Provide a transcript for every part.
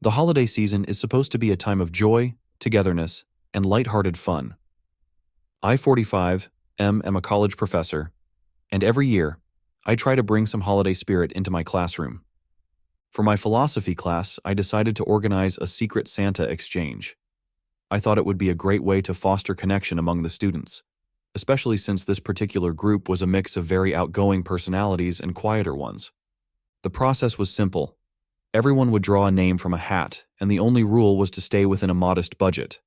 The holiday season is supposed to be a time of joy, togetherness, and lighthearted fun. I, 45, am a college professor, and every year, I try to bring some holiday spirit into my classroom. For my philosophy class, I decided to organize a secret Santa exchange. I thought it would be a great way to foster connection among the students, especially since this particular group was a mix of very outgoing personalities and quieter ones. The process was simple. Everyone would draw a name from a hat, and the only rule was to stay within a modest budget.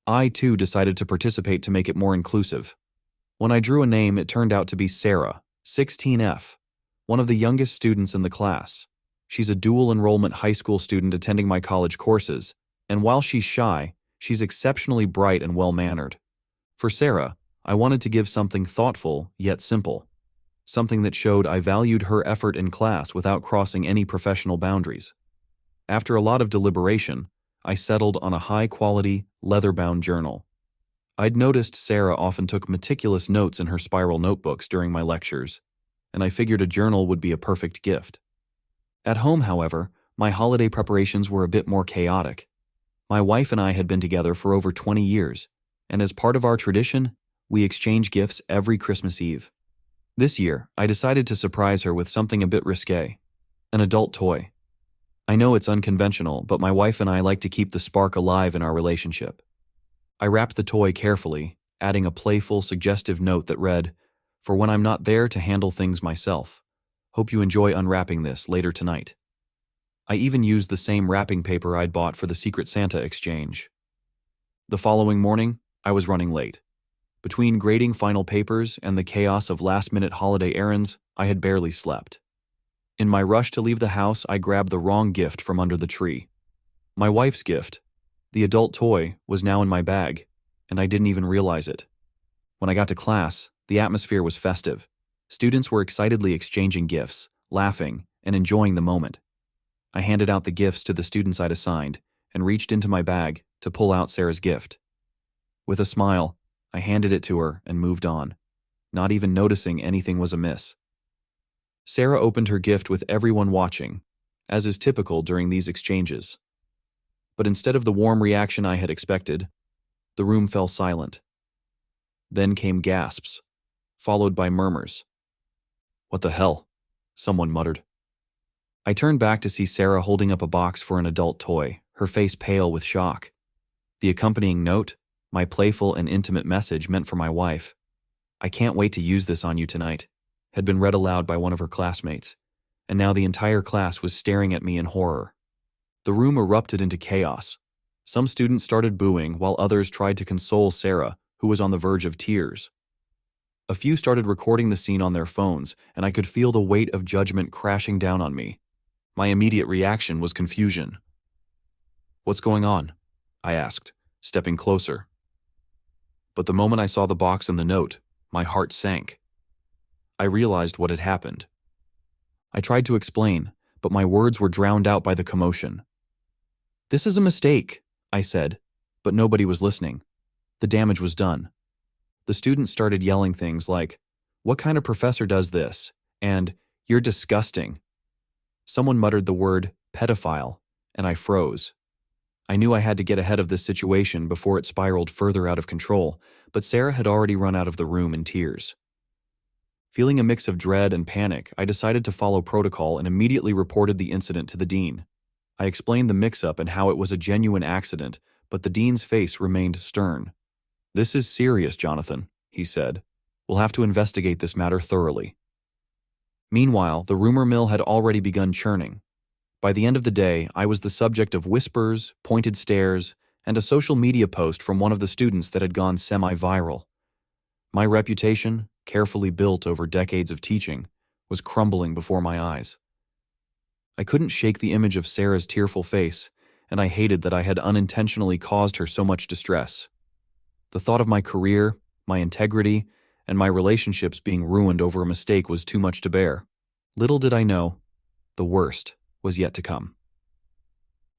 I, too, decided to participate to make it more inclusive. When I drew a name, it turned out to be Sarah, 16F, one of the youngest students in the class. She's a dual enrollment high school student attending my college courses, and while she's shy, she's exceptionally bright and well-mannered. For Sarah, I wanted to give something thoughtful yet simple. Something that showed I valued her effort in class without crossing any professional boundaries. After a lot of deliberation, I settled on a high-quality, leather-bound journal. I'd noticed Sarah often took meticulous notes in her spiral notebooks during my lectures, and I figured a journal would be a perfect gift. At home, however, my holiday preparations were a bit more chaotic. My wife and I had been together for over 20 years, and as part of our tradition, we exchange gifts every Christmas Eve. This year, I decided to surprise her with something a bit risque, an adult toy. I know it's unconventional, but my wife and I like to keep the spark alive in our relationship. I wrapped the toy carefully, adding a playful, suggestive note that read, "For when I'm not there to handle things myself. Hope you enjoy unwrapping this later tonight." I even used the same wrapping paper I'd bought for the Secret Santa exchange. The following morning, I was running late. Between grading final papers and the chaos of last-minute holiday errands, I had barely slept. In my rush to leave the house, I grabbed the wrong gift from under the tree. My wife's gift, the adult toy, was now in my bag, and I didn't even realize it. When I got to class, the atmosphere was festive. Students were excitedly exchanging gifts, laughing, and enjoying the moment. I handed out the gifts to the students I'd assigned and reached into my bag to pull out Sarah's gift. With a smile, I handed it to her and moved on, not even noticing anything was amiss. Sarah opened her gift with everyone watching, as is typical during these exchanges. But instead of the warm reaction I had expected, the room fell silent. Then came gasps, followed by murmurs. "What the hell?" someone muttered. I turned back to see Sarah holding up a box for an adult toy, her face pale with shock. The accompanying note, my playful and intimate message meant for my wife, "I can't wait to use this on you tonight," had been read aloud by one of her classmates, and now the entire class was staring at me in horror. The room erupted into chaos. Some students started booing while others tried to console Sarah, who was on the verge of tears. A few started recording the scene on their phones, and I could feel the weight of judgment crashing down on me. My immediate reaction was confusion. "What's going on?" I asked, stepping closer. But the moment I saw the box and the note, my heart sank. I realized what had happened. I tried to explain, but my words were drowned out by the commotion. "This is a mistake," I said, but nobody was listening. The damage was done. The students started yelling things like, "What kind of professor does this?" and "You're disgusting." Someone muttered the word pedophile, and I froze. I knew I had to get ahead of this situation before it spiraled further out of control, but Sarah had already run out of the room in tears. Feeling a mix of dread and panic, I decided to follow protocol and immediately reported the incident to the dean. I explained the mix-up and how it was a genuine accident, but the dean's face remained stern. "This is serious, Jonathan," he said. "We'll have to investigate this matter thoroughly." Meanwhile, the rumor mill had already begun churning. By the end of the day, I was the subject of whispers, pointed stares, and a social media post from one of the students that had gone semi-viral. My reputation, carefully built over decades of teaching, was crumbling before my eyes. I couldn't shake the image of Sarah's tearful face, and I hated that I had unintentionally caused her so much distress. The thought of my career, my integrity, and my relationships being ruined over a mistake was too much to bear. Little did I know, the worst was yet to come.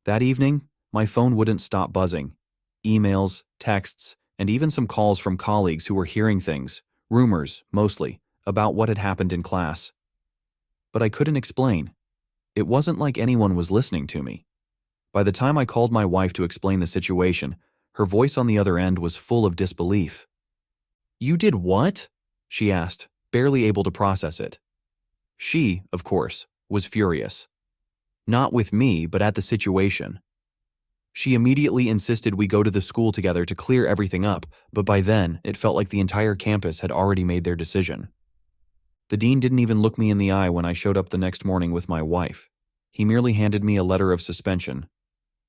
That evening, my phone wouldn't stop buzzing. Emails, texts, and even some calls from colleagues who were hearing things, rumors, mostly, about what had happened in class. But I couldn't explain. It wasn't like anyone was listening to me. By the time I called my wife to explain the situation, her voice on the other end was full of disbelief. "You did what?" she asked, barely able to process it. She, of course, was furious. Not with me, but at the situation. She immediately insisted we go to the school together to clear everything up, but by then, it felt like the entire campus had already made their decision. The dean didn't even look me in the eye when I showed up the next morning with my wife. He merely handed me a letter of suspension.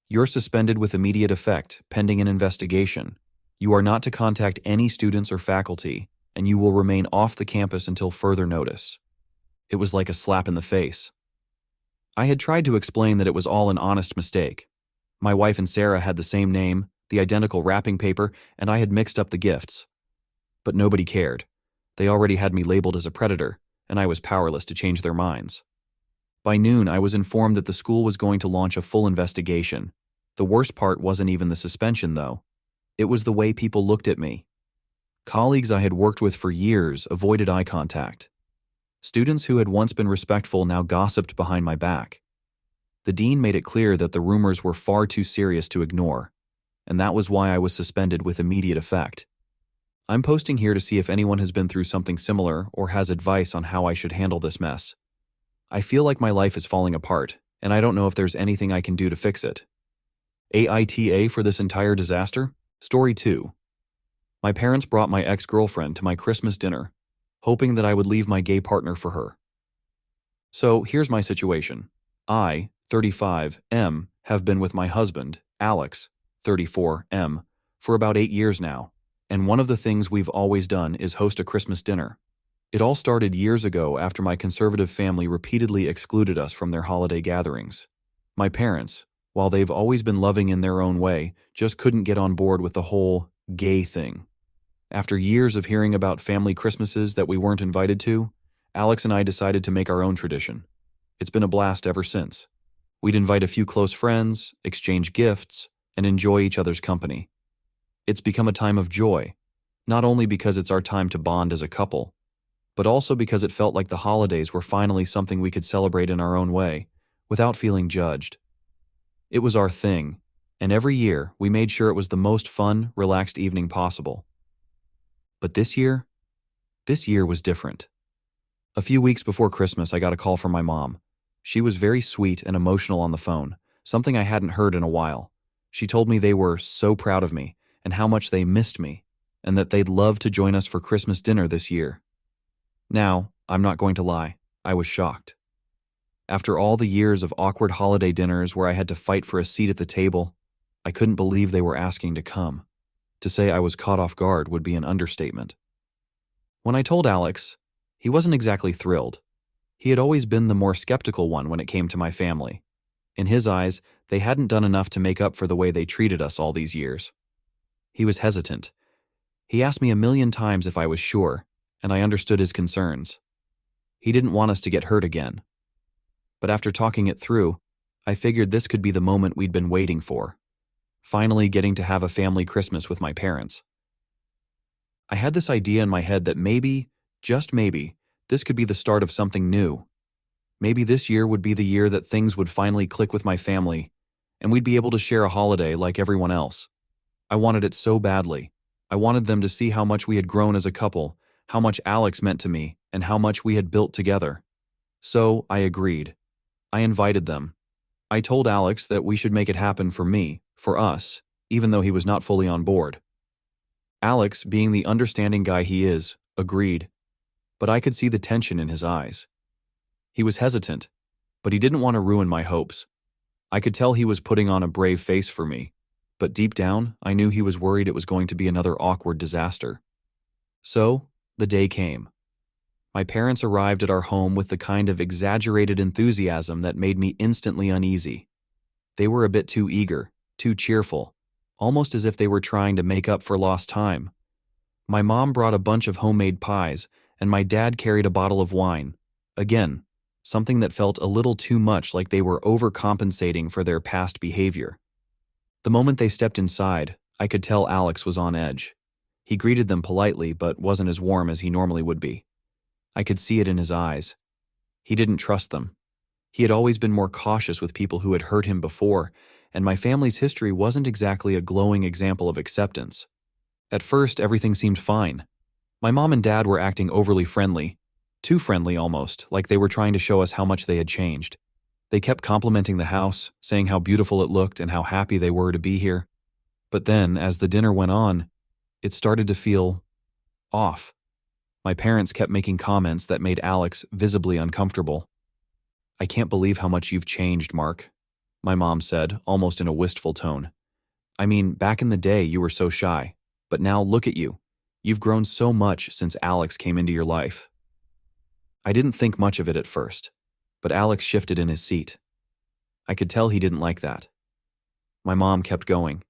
"You're suspended with immediate effect, pending an investigation. You are not to contact any students or faculty, and you will remain off the campus until further notice." It was like a slap in the face. I had tried to explain that it was all an honest mistake. My wife and Sarah had the same name, the identical wrapping paper, and I had mixed up the gifts. But nobody cared. They already had me labeled as a predator, and I was powerless to change their minds. By noon, I was informed that the school was going to launch a full investigation. The worst part wasn't even the suspension, though. It was the way people looked at me. Colleagues I had worked with for years avoided eye contact. Students who had once been respectful now gossiped behind my back. The dean made it clear that the rumors were far too serious to ignore, and that was why I was suspended with immediate effect. I'm posting here to see if anyone has been through something similar or has advice on how I should handle this mess. I feel like my life is falling apart, and I don't know if there's anything I can do to fix it. AITA for this entire disaster? Story 2. My parents brought my ex-girlfriend to my Christmas dinner, hoping that I would leave my gay partner for her. So here's my situation. I, 35, M, have been with my husband, Alex, 34, M, for about 8 years now, and one of the things we've always done is host a Christmas dinner. It all started years ago after my conservative family repeatedly excluded us from their holiday gatherings. My parents, while they've always been loving in their own way, just couldn't get on board with the whole gay thing. After years of hearing about family Christmases that we weren't invited to, Alex and I decided to make our own tradition. It's been a blast ever since. We'd invite a few close friends, exchange gifts, and enjoy each other's company. It's become a time of joy, not only because it's our time to bond as a couple, but also because it felt like the holidays were finally something we could celebrate in our own way, without feeling judged. It was our thing, and every year we made sure it was the most fun, relaxed evening possible. But this year was different. A few weeks before Christmas, I got a call from my mom. She was very sweet and emotional on the phone, something I hadn't heard in a while. She told me they were so proud of me and how much they missed me, and that they'd love to join us for Christmas dinner this year. Now, I'm not going to lie, I was shocked. After all the years of awkward holiday dinners where I had to fight for a seat at the table, I couldn't believe they were asking to come. To say I was caught off guard would be an understatement. When I told Alex, he wasn't exactly thrilled. He had always been the more skeptical one when it came to my family. In his eyes, they hadn't done enough to make up for the way they treated us all these years. He was hesitant. He asked me 1,000,000 times if I was sure, and I understood his concerns. He didn't want us to get hurt again. But after talking it through, I figured this could be the moment we'd been waiting for. Finally getting to have a family Christmas with my parents. I had this idea in my head that maybe, just maybe, this could be the start of something new. Maybe this year would be the year that things would finally click with my family, and we'd be able to share a holiday like everyone else. I wanted it so badly. I wanted them to see how much we had grown as a couple, how much Alex meant to me, and how much we had built together. So I agreed. I invited them. I told Alex that we should make it happen for me, for us, even though he was not fully on board. Alex, being the understanding guy he is, agreed, but I could see the tension in his eyes. He was hesitant, but he didn't want to ruin my hopes. I could tell he was putting on a brave face for me, but deep down, I knew he was worried it was going to be another awkward disaster. So, the day came. My parents arrived at our home with the kind of exaggerated enthusiasm that made me instantly uneasy. They were a bit too eager, too cheerful, almost as if they were trying to make up for lost time. My mom brought a bunch of homemade pies, and my dad carried a bottle of wine. Again, something that felt a little too much like they were overcompensating for their past behavior. The moment they stepped inside, I could tell Alex was on edge. He greeted them politely, but wasn't as warm as he normally would be. I could see it in his eyes. He didn't trust them. He had always been more cautious with people who had hurt him before, and my family's history wasn't exactly a glowing example of acceptance. At first, everything seemed fine. My mom and dad were acting overly friendly, too friendly almost, like they were trying to show us how much they had changed. They kept complimenting the house, saying how beautiful it looked and how happy they were to be here. But then, as the dinner went on, it started to feel off. My parents kept making comments that made Alex visibly uncomfortable. "I can't believe how much you've changed, Mark," my mom said, almost in a wistful tone. "I mean, back in the day you were so shy, but now look at you. You've grown so much since Alex came into your life." I didn't think much of it at first, but Alex shifted in his seat. I could tell he didn't like that. My mom kept going.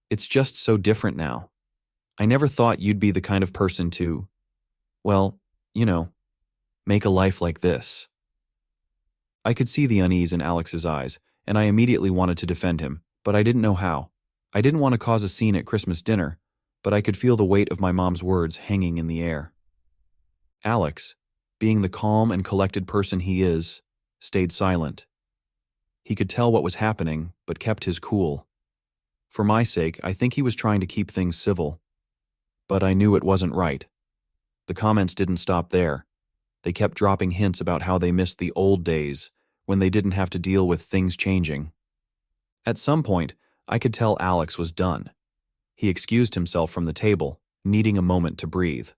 "It's just so different now. I never thought you'd be the kind of person to, well, make a life like this." I could see the unease in Alex's eyes, and I immediately wanted to defend him, but I didn't know how. I didn't want to cause a scene at Christmas dinner, but I could feel the weight of my mom's words hanging in the air. Alex, being the calm and collected person he is, stayed silent. He could tell what was happening, but kept his cool. For my sake, I think he was trying to keep things civil. But I knew it wasn't right. The comments didn't stop there. They kept dropping hints about how they missed the old days, when they didn't have to deal with things changing. At some point, I could tell Alex was done. He excused himself from the table, needing a moment to breathe.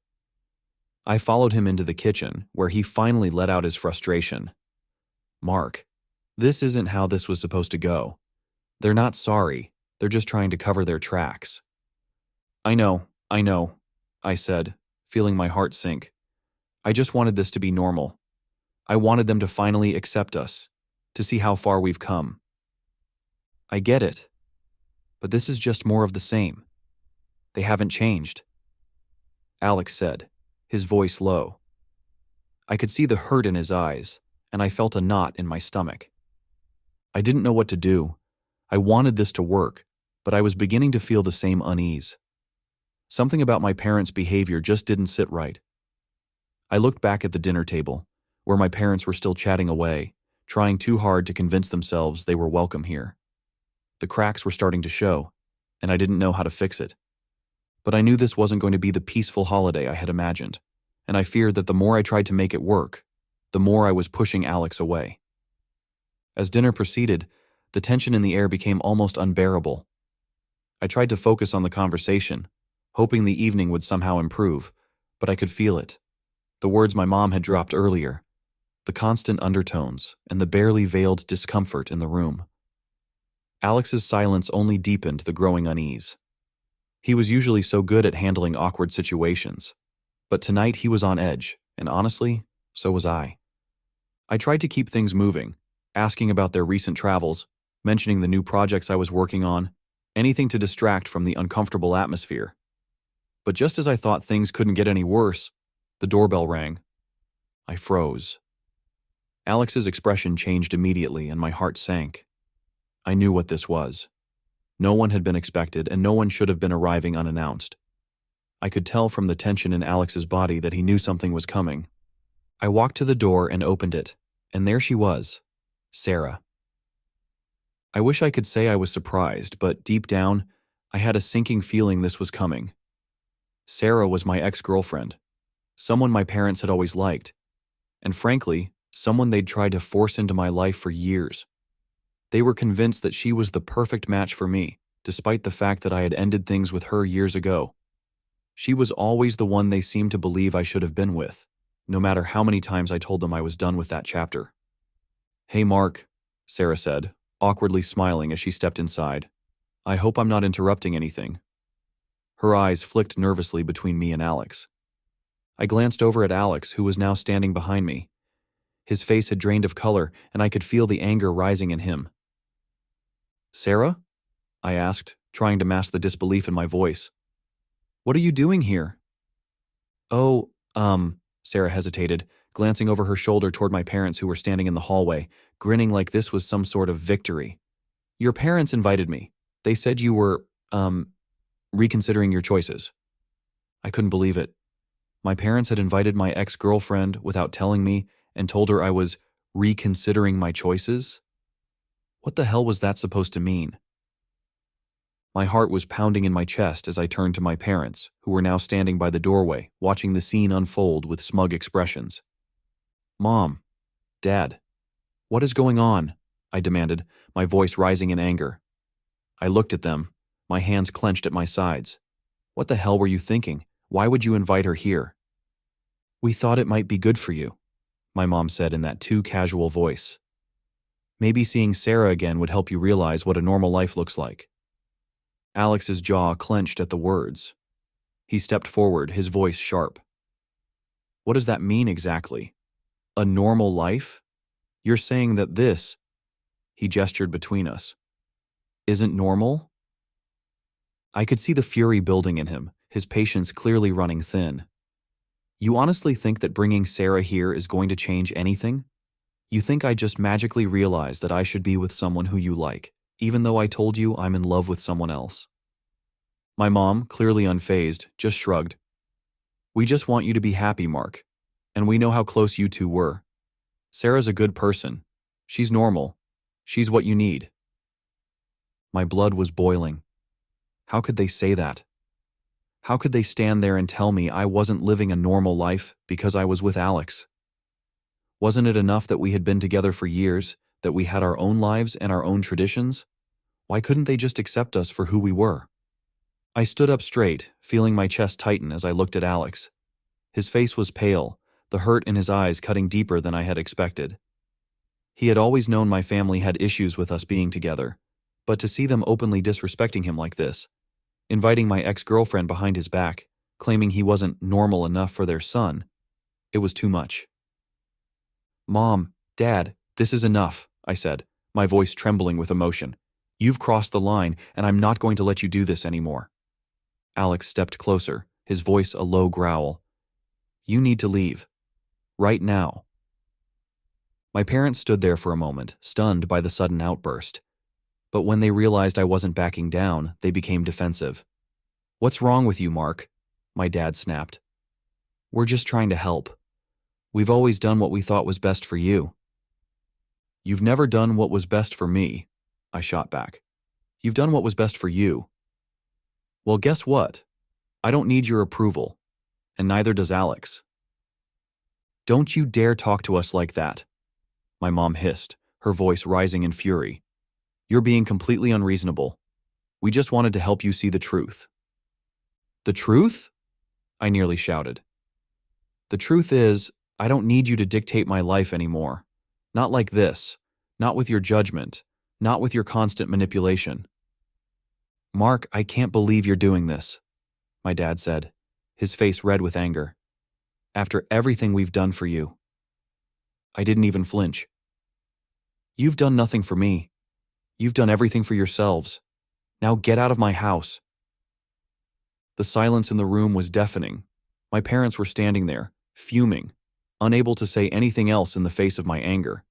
I followed him into the kitchen, where he finally let out his frustration. "Mark, this isn't how this was supposed to go. They're not sorry, they're just trying to cover their tracks." I know, I said, feeling my heart sink. I just wanted this to be normal. I wanted them to finally accept us, to see how far we've come. "I get it, but this is just more of the same. They haven't changed," Alex said, his voice low. I could see the hurt in his eyes, and I felt a knot in my stomach. I didn't know what to do. I wanted this to work, but I was beginning to feel the same unease. Something about my parents' behavior just didn't sit right. I looked back at the dinner table, where my parents were still chatting away, trying too hard to convince themselves they were welcome here. The cracks were starting to show, and I didn't know how to fix it. But I knew this wasn't going to be the peaceful holiday I had imagined, and I feared that the more I tried to make it work, the more I was pushing Alex away. As dinner proceeded, the tension in the air became almost unbearable. I tried to focus on the conversation, hoping the evening would somehow improve, but I could feel it. The words my mom had dropped earlier, the constant undertones, and the barely veiled discomfort in the room. Alex's silence only deepened the growing unease. He was usually so good at handling awkward situations, but tonight he was on edge, and honestly, so was I. I tried to keep things moving, asking about their recent travels, mentioning the new projects I was working on, anything to distract from the uncomfortable atmosphere. But just as I thought things couldn't get any worse, the doorbell rang. I froze. Alex's expression changed immediately and my heart sank. I knew what this was. No one had been expected and no one should have been arriving unannounced. I could tell from the tension in Alex's body that he knew something was coming. I walked to the door and opened it, and there she was, Sarah. I wish I could say I was surprised, but deep down, I had a sinking feeling this was coming. Sarah was my ex-girlfriend, someone my parents had always liked, and frankly, someone they'd tried to force into my life for years. They were convinced that she was the perfect match for me, despite the fact that I had ended things with her years ago. She was always the one they seemed to believe I should have been with, no matter how many times I told them I was done with that chapter. "Hey, Mark," Sarah said, awkwardly smiling as she stepped inside. "I hope I'm not interrupting anything." Her eyes flicked nervously between me and Alex. I glanced over at Alex, who was now standing behind me. His face had drained of color, and I could feel the anger rising in him. "Sarah?" I asked, trying to mask the disbelief in my voice. "What are you doing here?" "Oh, Sarah hesitated, glancing over her shoulder toward my parents who were standing in the hallway, grinning like this was some sort of victory. "Your parents invited me. They said you were, reconsidering your choices." I couldn't believe it. My parents had invited my ex-girlfriend without telling me and told her I was reconsidering my choices? What the hell was that supposed to mean? My heart was pounding in my chest as I turned to my parents, who were now standing by the doorway, watching the scene unfold with smug expressions. Mom, Dad, what is going on? I demanded, my voice rising in anger. I looked at them, my hands clenched at my sides. What the hell were you thinking? Why would you invite her here? We thought it might be good for you, my mom said in that too casual voice. Maybe seeing Sarah again would help you realize what a normal life looks like. Alex's jaw clenched at the words. He stepped forward, his voice sharp. What does that mean exactly? A normal life? You're saying that this, he gestured between us, isn't normal? I could see the fury building in him, his patience clearly running thin. You honestly think that bringing Sarah here is going to change anything? You think I just magically realized that I should be with someone who you like, even though I told you I'm in love with someone else? My mom, clearly unfazed, just shrugged. We just want you to be happy, Mark. And we know how close you two were. Sarah's a good person. She's normal. She's what you need. My blood was boiling. How could they say that? How could they stand there and tell me I wasn't living a normal life because I was with Alex? Wasn't it enough that we had been together for years, that we had our own lives and our own traditions? Why couldn't they just accept us for who we were? I stood up straight, feeling my chest tighten as I looked at Alex. His face was pale, the hurt in his eyes cutting deeper than I had expected. He had always known my family had issues with us being together, but to see them openly disrespecting him like this, inviting my ex-girlfriend behind his back, claiming he wasn't normal enough for their son, it was too much. Mom, Dad, this is enough, I said, my voice trembling with emotion. You've crossed the line, and I'm not going to let you do this anymore. Alex stepped closer, his voice a low growl. You need to leave. Right now. My parents stood there for a moment, stunned by the sudden outburst. But when they realized I wasn't backing down, they became defensive. What's wrong with you, Mark? My dad snapped. We're just trying to help. We've always done what we thought was best for you. You've never done what was best for me, I shot back. You've done what was best for you. Well, guess what? I don't need your approval, and neither does Alex. Don't you dare talk to us like that, my mom hissed, her voice rising in fury. You're being completely unreasonable. We just wanted to help you see the truth. The truth? I nearly shouted. The truth is, I don't need you to dictate my life anymore. Not like this. Not with your judgment. Not with your constant manipulation. Mark, I can't believe you're doing this, my dad said, his face red with anger. After everything we've done for you. I didn't even flinch. You've done nothing for me. You've done everything for yourselves. Now get out of my house. The silence in the room was deafening. My parents were standing there, fuming, unable to say anything else in the face of my anger.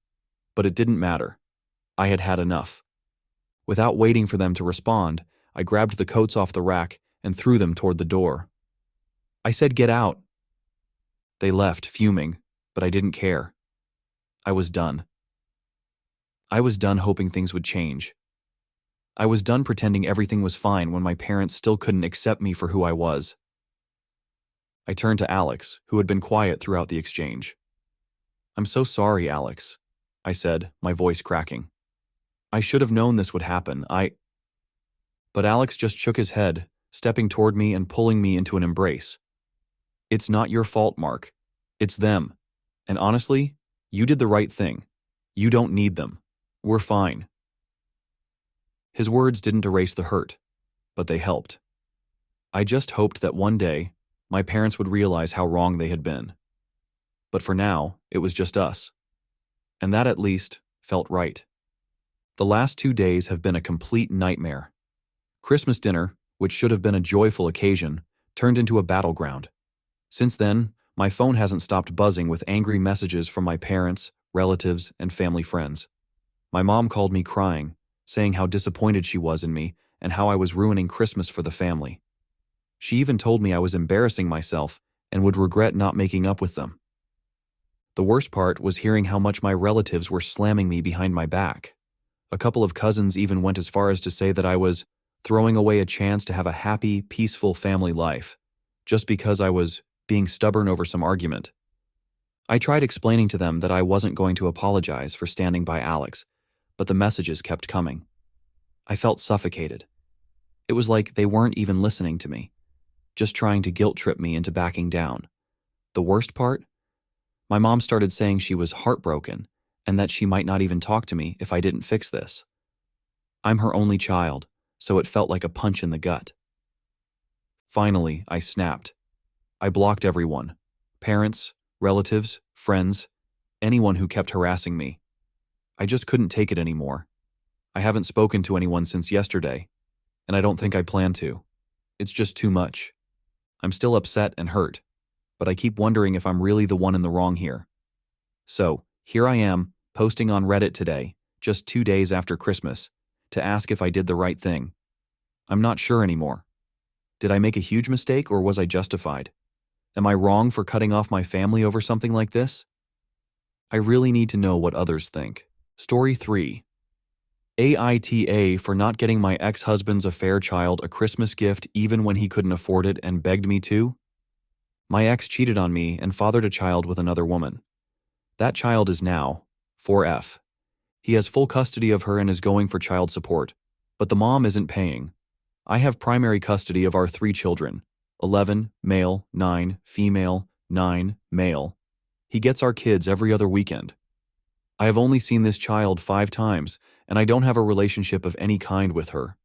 But it didn't matter. I had had enough. Without waiting for them to respond, I grabbed the coats off the rack and threw them toward the door. I said, get out. They left, fuming, but I didn't care. I was done. I was done hoping things would change. I was done pretending everything was fine when my parents still couldn't accept me for who I was. I turned to Alex, who had been quiet throughout the exchange. I'm so sorry, Alex, I said, my voice cracking. I should have known this would happen. But Alex just shook his head, stepping toward me and pulling me into an embrace. It's not your fault, Mark. It's them. And honestly, you did the right thing. You don't need them. We're fine. His words didn't erase the hurt, but they helped. I just hoped that one day, my parents would realize how wrong they had been. But for now, it was just us. And that at least felt right. The last 2 days have been a complete nightmare. Christmas dinner, which should have been a joyful occasion, turned into a battleground. Since then, my phone hasn't stopped buzzing with angry messages from my parents, relatives, and family friends. My mom called me crying, saying how disappointed she was in me and how I was ruining Christmas for the family. She even told me I was embarrassing myself and would regret not making up with them. The worst part was hearing how much my relatives were slamming me behind my back. A couple of cousins even went as far as to say that I was throwing away a chance to have a happy, peaceful family life, just because I was being stubborn over some argument. I tried explaining to them that I wasn't going to apologize for standing by Alex, but the messages kept coming. I felt suffocated. It was like they weren't even listening to me, just trying to guilt trip me into backing down. The worst part? My mom started saying she was heartbroken and that she might not even talk to me if I didn't fix this. I'm her only child, so it felt like a punch in the gut. Finally, I snapped. I blocked everyone: parents, relatives, friends, anyone who kept harassing me. I just couldn't take it anymore. I haven't spoken to anyone since yesterday, and I don't think I plan to. It's just too much. I'm still upset and hurt, but I keep wondering if I'm really the one in the wrong here. So, here I am, posting on Reddit today, just 2 days after Christmas, to ask if I did the right thing. I'm not sure anymore. Did I make a huge mistake, or was I justified? Am I wrong for cutting off my family over something like this? I really need to know what others think. Story 3. AITA for not getting my ex-husband's affair child a Christmas gift even when he couldn't afford it and begged me to. My ex cheated on me and fathered a child with another woman. That child is now 4F. He has full custody of her and is going for child support, but the mom isn't paying. I have primary custody of our 3 children, 11, male, 9, female, 9, male. He gets our kids every other weekend. I have only seen this child 5 times, and I don't have a relationship of any kind with her.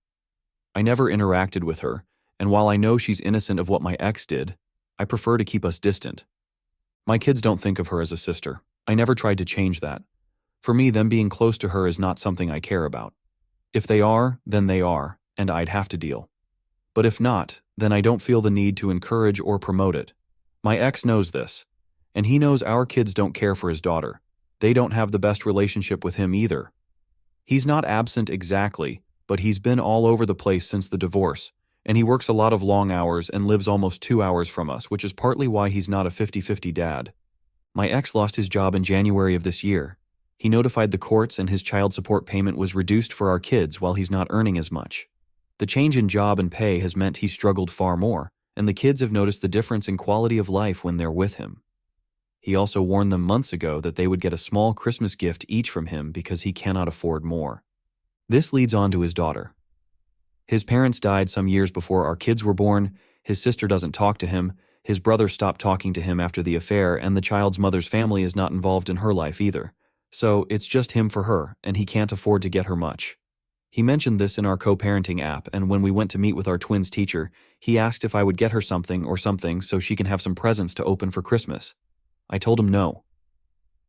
I never interacted with her, and while I know she's innocent of what my ex did, I prefer to keep us distant. My kids don't think of her as a sister. I never tried to change that. For me, them being close to her is not something I care about. If they are, then they are, and I'd have to deal. But if not, then I don't feel the need to encourage or promote it. My ex knows this, and he knows our kids don't care for his daughter. They don't have the best relationship with him either. He's not absent exactly, but he's been all over the place since the divorce, and he works a lot of long hours and lives almost 2 hours from us, which is partly why he's not a 50-50 dad. My ex lost his job in January of this year. He notified the courts and his child support payment was reduced for our kids while he's not earning as much. The change in job and pay has meant he struggled far more, and the kids have noticed the difference in quality of life when they're with him. He also warned them months ago that they would get a small Christmas gift each from him because he cannot afford more. This leads on to his daughter. His parents died some years before our kids were born, his sister doesn't talk to him, his brother stopped talking to him after the affair, and the child's mother's family is not involved in her life either. So it's just him for her, and he can't afford to get her much. He mentioned this in our co-parenting app, and when we went to meet with our twins' teacher, he asked if I would get her something so she can have some presents to open for Christmas. I told him no.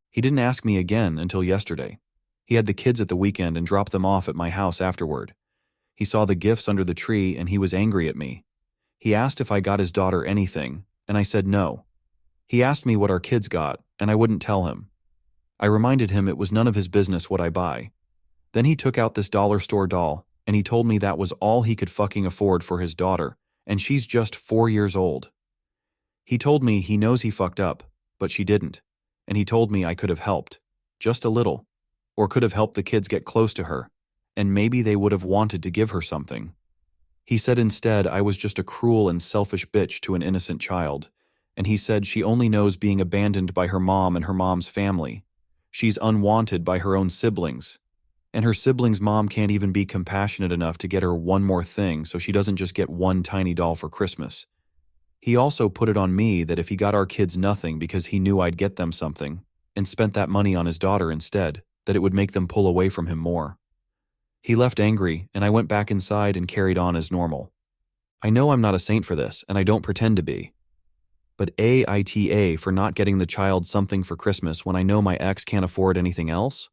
He didn't ask me again until yesterday. He had the kids at the weekend and dropped them off at my house afterward. He saw the gifts under the tree and he was angry at me. He asked if I got his daughter anything, and I said no. He asked me what our kids got, and I wouldn't tell him. I reminded him it was none of his business what I buy. Then he took out this dollar store doll, and he told me that was all he could fucking afford for his daughter, and she's just 4 years old. He told me he knows he fucked up, but she didn't, and he told me I could have helped, just a little, or could have helped the kids get close to her, and maybe they would have wanted to give her something. He said instead I was just a cruel and selfish bitch to an innocent child, and he said she only knows being abandoned by her mom and her mom's family. She's unwanted by her own siblings, and her siblings' mom can't even be compassionate enough to get her one more thing so she doesn't just get one tiny doll for Christmas. He also put it on me that if he got our kids nothing because he knew I'd get them something, and spent that money on his daughter instead, that it would make them pull away from him more. He left angry, and I went back inside and carried on as normal. I know I'm not a saint for this, and I don't pretend to be. But AITA for not getting the child something for Christmas when I know my ex can't afford anything else?